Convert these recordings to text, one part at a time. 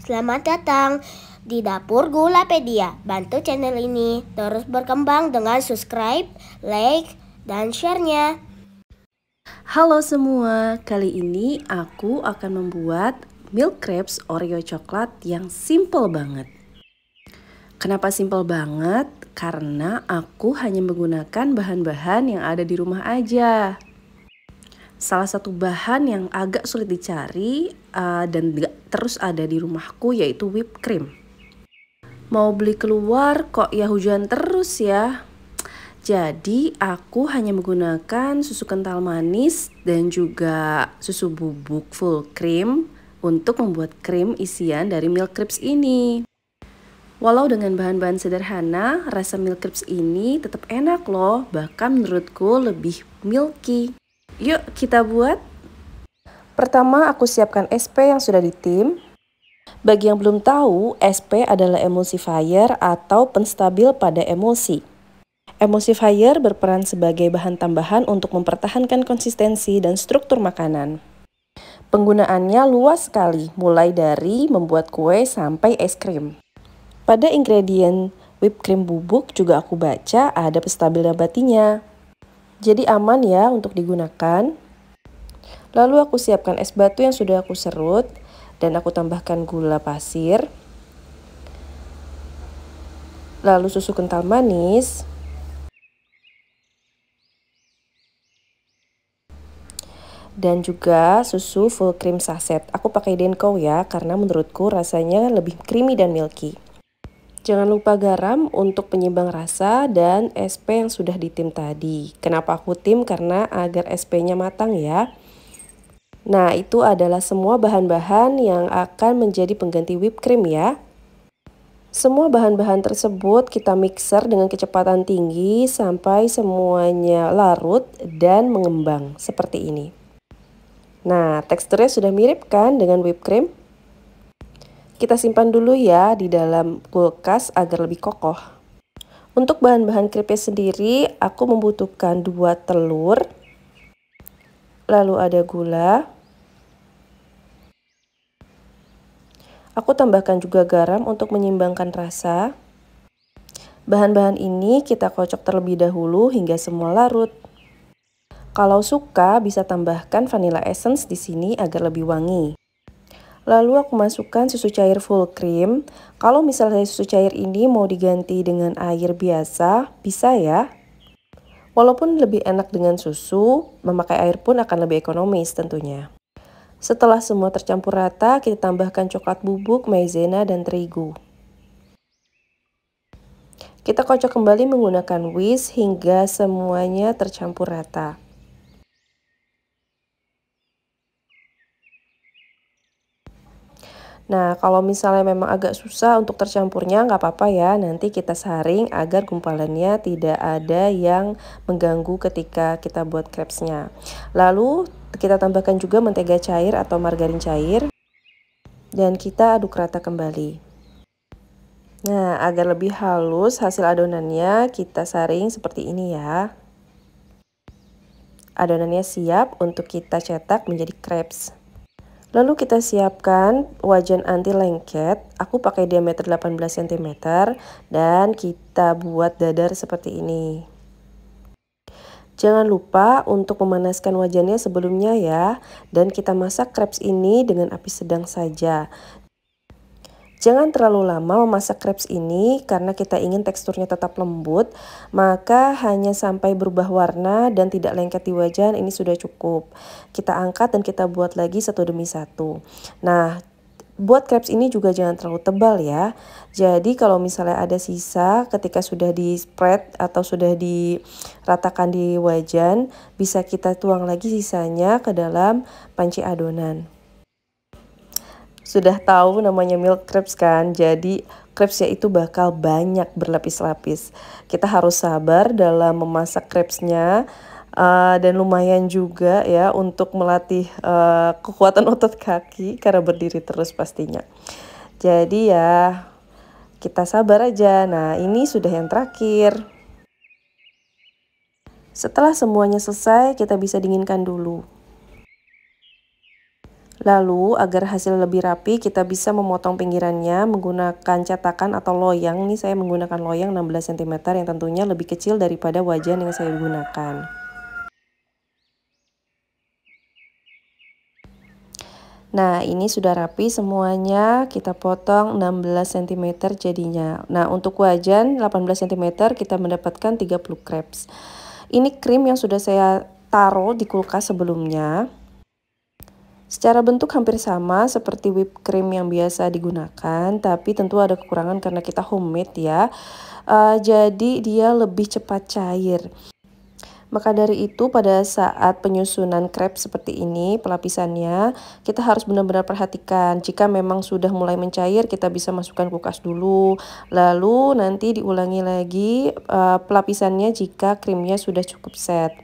Selamat datang di Dapur Gulapedia. Bantu channel ini terus berkembang dengan subscribe, like, dan share-nya. Halo semua, kali ini aku akan membuat milk crepes Oreo coklat yang simple banget. Kenapa simple banget? Karena aku hanya menggunakan bahan-bahan yang ada di rumah aja. Salah satu bahan yang agak sulit dicari dan gak terus ada di rumahku yaitu whipped cream. Mau beli keluar kok ya hujan terus ya. Jadi aku hanya menggunakan susu kental manis dan juga susu bubuk full cream untuk membuat krim isian dari milk crepes ini. Walau dengan bahan-bahan sederhana, rasa milk crepes ini tetap enak loh, bahkan menurutku lebih milky. Yuk kita buat. Pertama aku siapkan SP yang sudah ditim. Bagi yang belum tahu, SP adalah emulsifier atau penstabil pada emulsi. Emulsifier berperan sebagai bahan tambahan untuk mempertahankan konsistensi dan struktur makanan. Penggunaannya luas sekali, mulai dari membuat kue sampai es krim. Pada ingredient whipped cream bubuk juga aku baca ada penstabil nabatinya. Jadi aman ya untuk digunakan. Lalu aku siapkan es batu yang sudah aku serut dan aku tambahkan gula pasir. Lalu susu kental manis. Dan juga susu full cream saset. Aku pakai Denko ya, karena menurutku rasanya lebih creamy dan milky. Jangan lupa garam untuk penyeimbang rasa dan SP yang sudah ditim tadi. Kenapa aku tim? Karena agar SP-nya matang ya. Nah, itu adalah semua bahan-bahan yang akan menjadi pengganti whipped cream ya. Semua bahan-bahan tersebut kita mixer dengan kecepatan tinggi sampai semuanya larut dan mengembang seperti ini. Nah, teksturnya sudah mirip kan dengan whipped cream? Kita simpan dulu ya di dalam kulkas agar lebih kokoh. Untuk bahan-bahan crepe sendiri, aku membutuhkan 2 telur. Lalu ada gula. Aku tambahkan juga garam untuk menyeimbangkan rasa. Bahan-bahan ini kita kocok terlebih dahulu hingga semua larut. Kalau suka bisa tambahkan vanilla essence di sini agar lebih wangi. Lalu aku masukkan susu cair full cream. Kalau misalnya susu cair ini mau diganti dengan air biasa, bisa ya. Walaupun lebih enak dengan susu, memakai air pun akan lebih ekonomis tentunya. Setelah semua tercampur rata, kita tambahkan coklat bubuk, maizena, dan terigu. Kita kocok kembali menggunakan whisk hingga semuanya tercampur rata. Nah, kalau misalnya memang agak susah untuk tercampurnya, nggak apa-apa ya. Nanti kita saring agar gumpalannya tidak ada yang mengganggu ketika kita buat crepes-nya. Lalu, kita tambahkan juga mentega cair atau margarin cair. Dan kita aduk rata kembali. Nah, agar lebih halus hasil adonannya, kita saring seperti ini ya. Adonannya siap untuk kita cetak menjadi crepes. Lalu kita siapkan wajan anti lengket. Aku pakai diameter 18 cm dan kita buat dadar seperti ini. Jangan lupa untuk memanaskan wajannya sebelumnya ya. Dan kita masak crepes ini dengan api sedang saja. Jangan terlalu lama memasak crepes ini karena kita ingin teksturnya tetap lembut, maka hanya sampai berubah warna dan tidak lengket di wajan ini sudah cukup. Kita angkat dan kita buat lagi satu demi satu. Nah, buat crepes ini juga jangan terlalu tebal ya. Jadi kalau misalnya ada sisa ketika sudah di spread atau sudah diratakan di wajan, bisa kita tuang lagi sisanya ke dalam panci adonan. Sudah tahu namanya milk crepes kan, jadi crepesnya itu bakal banyak berlapis-lapis. Kita harus sabar dalam memasak crepesnya dan lumayan juga ya untuk melatih kekuatan otot kaki karena berdiri terus pastinya. Jadi ya kita sabar aja. Nah, ini sudah yang terakhir. Setelah semuanya selesai, kita bisa dinginkan dulu. Lalu agar hasil lebih rapi kita bisa memotong pinggirannya menggunakan cetakan atau loyang. Ini saya menggunakan loyang 16 cm yang tentunya lebih kecil daripada wajan yang saya gunakan. Nah, ini sudah rapi semuanya, kita potong 16 cm jadinya. Nah, untuk wajan 18 cm kita mendapatkan 30 crepes. Ini krim yang sudah saya taruh di kulkas sebelumnya. Secara bentuk hampir sama seperti whipped cream yang biasa digunakan, tapi tentu ada kekurangan karena kita homemade ya. Jadi dia lebih cepat cair. Maka dari itu pada saat penyusunan crepe seperti ini pelapisannya, kita harus benar-benar perhatikan. Jika memang sudah mulai mencair, kita bisa masukkan kulkas dulu. Lalu nanti diulangi lagi pelapisannya jika krimnya sudah cukup set.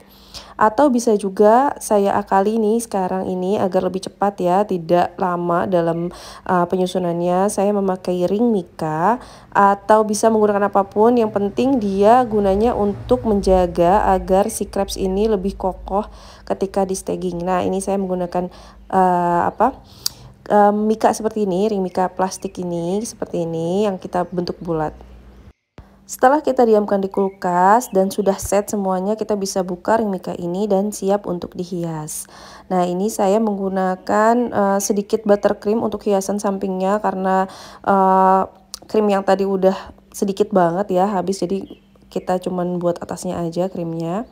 Atau bisa juga saya akali nih sekarang ini agar lebih cepat ya, tidak lama dalam penyusunannya. Saya memakai ring mica atau bisa menggunakan apapun, yang penting dia gunanya untuk menjaga agar si crepes ini lebih kokoh ketika di staging. Nah, ini saya menggunakan mica seperti ini, ring mica plastik ini seperti ini yang kita bentuk bulat. Setelah kita diamkan di kulkas dan sudah set semuanya, kita bisa buka ring mica ini dan siap untuk dihias. Nah, ini saya menggunakan sedikit buttercream untuk hiasan sampingnya karena krim yang tadi udah sedikit banget ya habis, jadi kita cuman buat atasnya aja krimnya.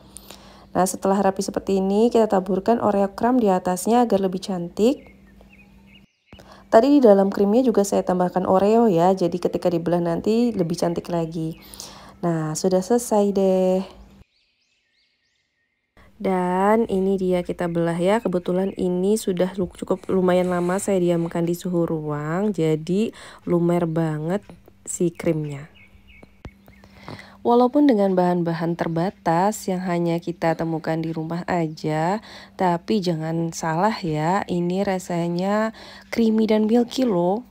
Nah, setelah rapi seperti ini, kita taburkan Oreo crumb di atasnya agar lebih cantik. Tadi di dalam krimnya juga saya tambahkan Oreo ya, jadi ketika dibelah nanti lebih cantik lagi. Nah, sudah selesai deh. Dan ini dia kita belah ya, kebetulan ini sudah cukup lumayan lama saya diamkan di suhu ruang, jadi lumer banget si krimnya. Walaupun dengan bahan-bahan terbatas yang hanya kita temukan di rumah aja, tapi jangan salah ya, ini rasanya creamy dan milky loh.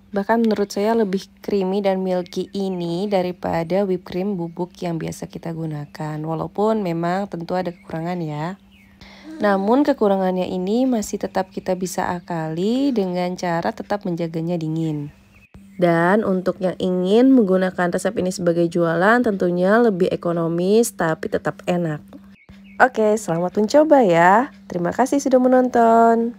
Bahkan menurut saya lebih creamy dan milky ini daripada whipped cream bubuk yang biasa kita gunakan. Walaupun memang tentu ada kekurangan ya. Namun kekurangannya ini masih tetap kita bisa akali dengan cara tetap menjaganya dingin. Dan untuk yang ingin menggunakan resep ini sebagai jualan tentunya lebih ekonomis tapi tetap enak. Oke, selamat mencoba ya. Terima kasih sudah menonton.